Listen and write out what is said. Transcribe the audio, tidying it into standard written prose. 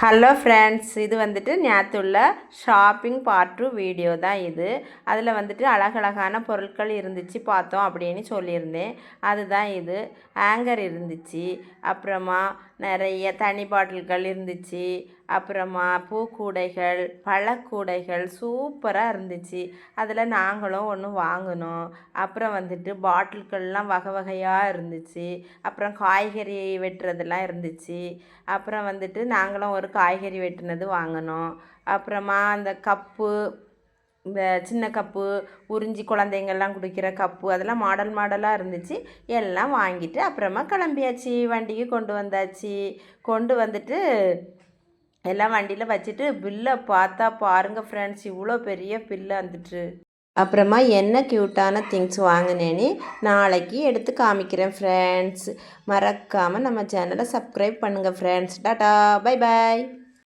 Hello friends, இது வந்துட்டு நேற்றுள்ள shopping part 2 video தான் இது. அதில் வந்துட்டு அழகழகான பொருட்கள் இருந்துச்சு பார்த்தோம் அப்படின்னு சொல்லியிருந்தேன். அதுதான் இது. ஆங்கர் இருந்துச்சு, அப்புறமா நிறைய தண்ணி பாட்டில்கள் இருந்துச்சு, அப்புறமா பூக்கூடைகள், பழக்கூடைகள் சூப்பராக இருந்துச்சு. அதில் நாங்களும் ஒன்று வாங்கினோம். அப்புறம் வந்துட்டு பாட்டில்கள்லாம் வகை வகையாக இருந்துச்சு. அப்புறம் காய்கறி வெட்டுறதெல்லாம் இருந்துச்சு. அப்புறம் வந்துட்டு நாங்களும் ஒரு காய்கறி வெட்டினது வாங்கினோம். அப்புறமா அந்த கப்பு, இந்த சின்ன கப்பு, உறிஞ்சி குழந்தைங்கள்லாம் குடிக்கிற கப்பு, அதெல்லாம் மாடல் மாடலாக இருந்துச்சு. எல்லாம் வாங்கிட்டு அப்புறமா கிளம்பியாச்சு. வண்டிக்கு கொண்டு வந்தாச்சு. கொண்டு வந்துட்டு எல்லாம் வண்டியில் வச்சுட்டு பில்லை பார்த்தா பாருங்கள் ஃப்ரெண்ட்ஸ், இவ்வளோ பெரிய பில்லு வந்துட்டு. அப்புறமா என்ன க்யூட்டான திங்ஸ் வாங்கினேன்னு நாளைக்கு எடுத்து காமிக்கிறேன் ஃப்ரெண்ட்ஸ். மறக்காமல் நம்ம சேனலை சப்ஸ்கிரைப் பண்ணுங்கள் ஃப்ரெண்ட்ஸ். Tata, bye bye.